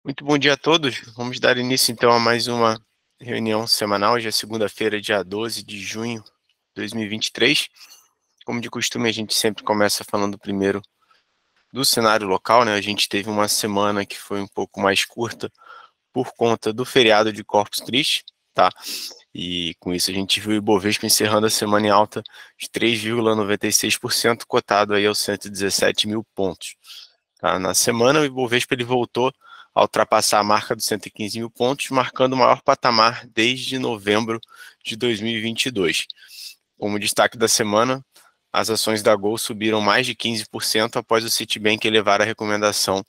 Muito bom dia a todos. Vamos dar início então a mais uma reunião semanal. Hoje é segunda-feira, dia 12 de junho de 2023. Como de costume, a gente sempre começa falando primeiro do cenário local, né? A gente teve uma semana que foi um pouco mais curta por conta do feriado de Corpus Christi, tá? E com isso a gente viu o Ibovespa encerrando a semana em alta de 3,96%, cotado aí aos 117 mil pontos. Tá? Na semana, o Ibovespa ele voltou a ultrapassar a marca dos 115 mil pontos, marcando o maior patamar desde novembro de 2022. Como destaque da semana, as ações da Gol subiram mais de 15% após o Citibank elevar a recomendação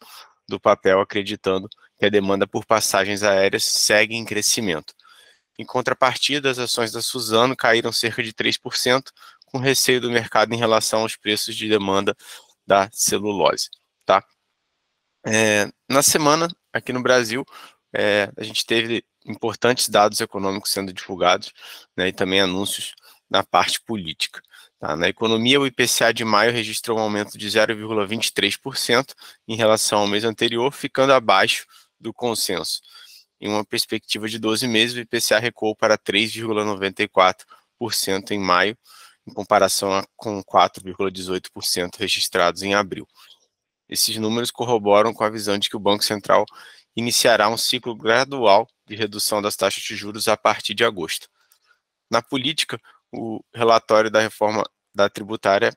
do papel, acreditando que a demanda por passagens aéreas segue em crescimento. Em contrapartida, as ações da Suzano caíram cerca de 3%, com receio do mercado em relação aos preços de demanda da celulose. Tá? Na semana, aqui no Brasil, a gente teve importantes dados econômicos sendo divulgados, né, e também anúncios na parte política. Tá? Na economia, o IPCA de maio registrou um aumento de 0,23% em relação ao mês anterior, ficando abaixo do consenso. Em uma perspectiva de 12 meses, o IPCA recuou para 3,94% em maio, em comparação com 4,18% registrados em abril. Esses números corroboram com a visão de que o Banco Central iniciará um ciclo gradual de redução das taxas de juros a partir de agosto. Na política, o relatório da reforma da tributária,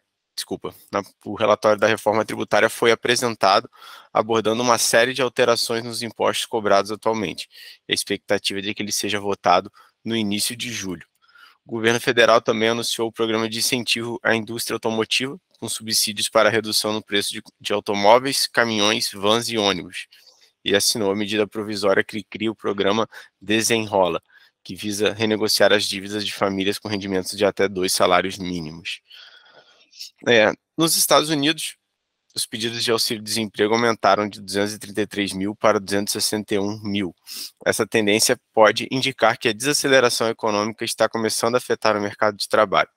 o relatório da reforma tributária foi apresentado, abordando uma série de alterações nos impostos cobrados atualmente. A expectativa é de que ele seja votado no início de julho. O governo federal também anunciou o programa de incentivo à indústria automotiva, com subsídios para a redução no preço de automóveis, caminhões, vans e ônibus, e assinou a medida provisória que cria o programa Desenrola, que visa renegociar as dívidas de famílias com rendimentos de até 2 salários mínimos. Nos Estados Unidos, os pedidos de auxílio-desemprego aumentaram de 233 mil para 261 mil. Essa tendência pode indicar que a desaceleração econômica está começando a afetar o mercado de trabalho.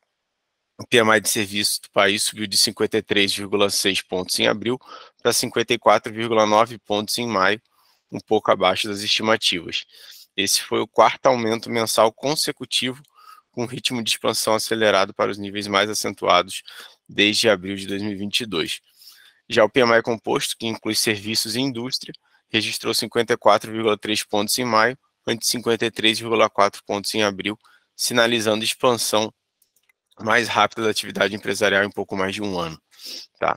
O PMI de serviços do país subiu de 53,6 pontos em abril para 54,9 pontos em maio, um pouco abaixo das estimativas. Esse foi o quarto aumento mensal consecutivo, com ritmo de expansão acelerado para os níveis mais acentuados desde abril de 2022. Já o PMI composto, que inclui serviços e indústria, registrou 54,3 pontos em maio, ante 53,4 pontos em abril, sinalizando expansão mais rápida da atividade empresarial em pouco mais de um ano. Tá?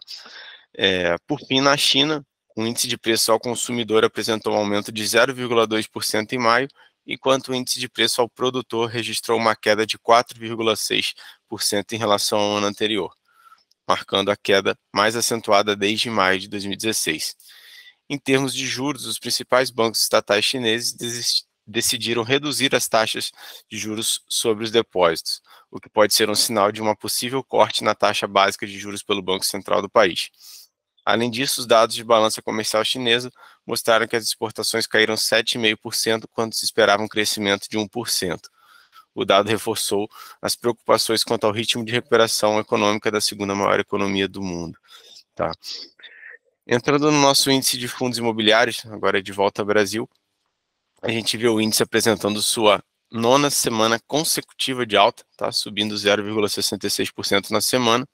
Por fim, na China, o índice de preço ao consumidor apresentou um aumento de 0,2% em maio, enquanto o índice de preço ao produtor registrou uma queda de 4,6% em relação ao ano anterior, marcando a queda mais acentuada desde maio de 2016. Em termos de juros, os principais bancos estatais chineses decidiram reduzir as taxas de juros sobre os depósitos, o que pode ser um sinal de uma possível corte na taxa básica de juros pelo Banco Central do país. Além disso, os dados de balança comercial chinesa mostraram que as exportações caíram 7,5% quando se esperava um crescimento de 1%. O dado reforçou as preocupações quanto ao ritmo de recuperação econômica da segunda maior economia do mundo. Tá? Entrando no nosso índice de fundos imobiliários, agora de volta ao Brasil, a gente vê o índice apresentando sua nona semana consecutiva de alta, tá? Subindo 0,66% na semana.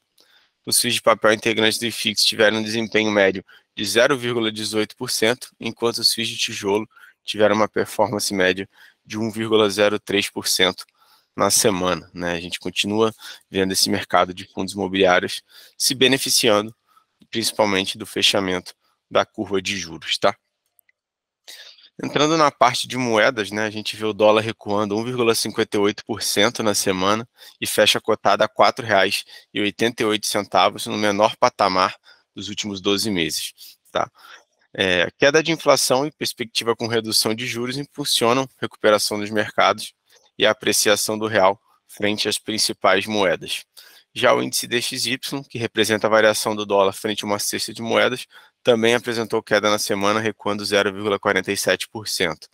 Os FIIs de papel integrantes do IFIX tiveram um desempenho médio de 0,18%, enquanto os FIIs de tijolo tiveram uma performance média de 1,03% na semana. Né? A gente continua vendo esse mercado de fundos imobiliários se beneficiando, principalmente do fechamento da curva de juros. Tá? Entrando na parte de moedas, né, a gente vê o dólar recuando 1,58% na semana e fecha cotada a R$ 4,88, no menor patamar dos últimos 12 meses. Tá? A queda de inflação e perspectiva com redução de juros impulsionam a recuperação dos mercados e a apreciação do real frente às principais moedas. Já o índice DXY, que representa a variação do dólar frente a uma cesta de moedas, também apresentou queda na semana, recuando 0,47%.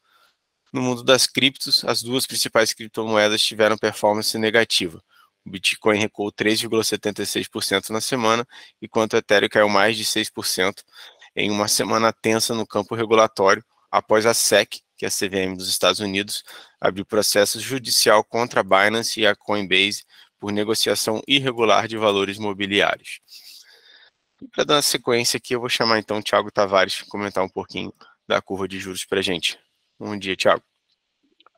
No mundo das criptos, as duas principais criptomoedas tiveram performance negativa. O Bitcoin recuou 3,76% na semana, enquanto o Ethereum caiu mais de 6% em uma semana tensa no campo regulatório, após a SEC, que é a CVM dos Estados Unidos, abrir processo judicial contra a Binance e a Coinbase por negociação irregular de valores mobiliários. E para dar uma sequência aqui, eu vou chamar então o Thiago Tavares para comentar um pouquinho da curva de juros para a gente. Bom dia, Thiago.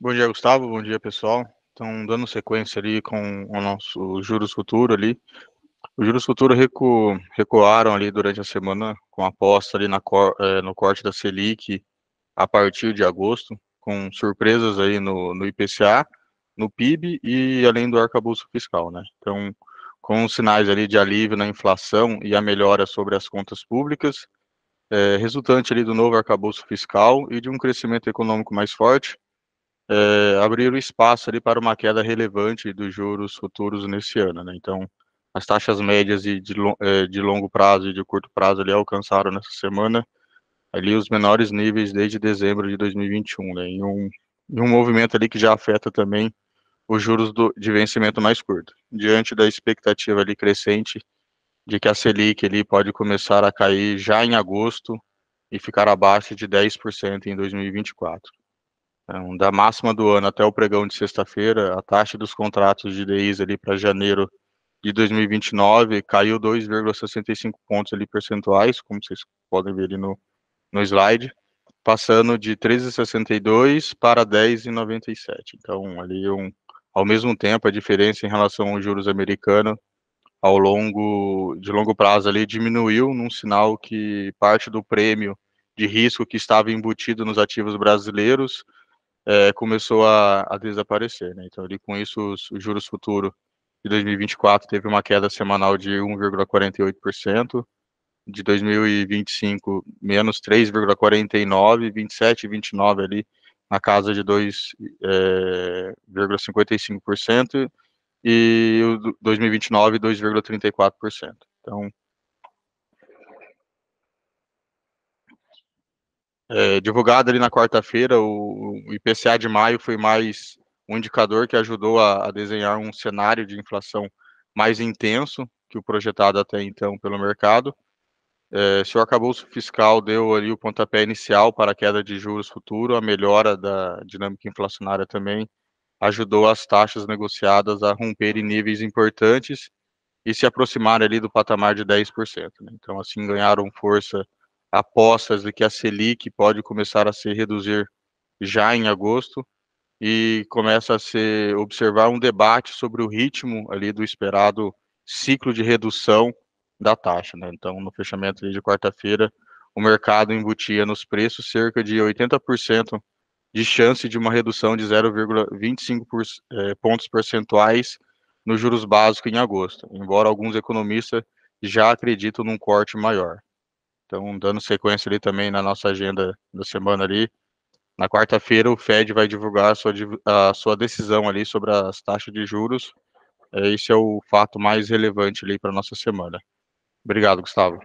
Bom dia, Gustavo. Bom dia, pessoal. Então, dando sequência ali com o nosso juros futuro ali. Os juros futuros recuaram ali durante a semana com aposta ali no corte da Selic a partir de agosto, com surpresas aí no IPCA, no PIB e além do arcabouço fiscal, né? Então, com os sinais ali de alívio na inflação e a melhora sobre as contas públicas, resultante ali do novo arcabouço fiscal e de um crescimento econômico mais forte, abriram espaço ali para uma queda relevante dos juros futuros nesse ano, né? Então, as taxas médias de longo prazo e de curto prazo ali alcançaram nessa semana ali os menores níveis desde dezembro de 2021, né? Em um movimento ali que já afeta também os juros de vencimento mais curto, diante da expectativa ali crescente de que a Selic ali pode começar a cair já em agosto e ficar abaixo de 10% em 2024. Então, da máxima do ano até o pregão de sexta-feira, a taxa dos contratos de DIs ali para janeiro de 2029 caiu 2,65 pontos ali percentuais, como vocês podem ver ali no slide, passando de 13,62 para 10,97. Então, ali ao mesmo tempo, a diferença em relação aos juros americanos de longo prazo ali diminuiu, num sinal que parte do prêmio de risco que estava embutido nos ativos brasileiros começou a desaparecer, né? Então, ali com isso, os juros futuros de 2024 teve uma queda semanal de 1,48%, de 2025 menos 3,49%, 27 e 29 ali na casa de 2,55%, e o 2029 2,34%. Então, divulgado ali na quarta-feira, o IPCA de maio foi mais um indicador que ajudou a desenhar um cenário de inflação mais intenso que o projetado até então pelo mercado. Se o arcabouço fiscal deu ali o pontapé inicial para a queda de juros futuro, a melhora da dinâmica inflacionária também ajudou as taxas negociadas a romperem níveis importantes e se aproximarem ali do patamar de 10%, né? Então, assim, ganharam força apostas de que a Selic pode começar a se reduzir já em agosto e começa a se observar um debate sobre o ritmo ali do esperado ciclo de redução da taxa, né? Então, no fechamento de quarta-feira, o mercado embutia nos preços cerca de 80% de chance de uma redução de 0,25 pontos percentuais nos juros básicos em agosto, embora alguns economistas já acreditam num corte maior. Então, dando sequência ali também na nossa agenda da semana ali, na quarta-feira o Fed vai divulgar a sua decisão ali sobre as taxas de juros. Esse é o fato mais relevante ali para nossa semana. Obrigado, Gustavo.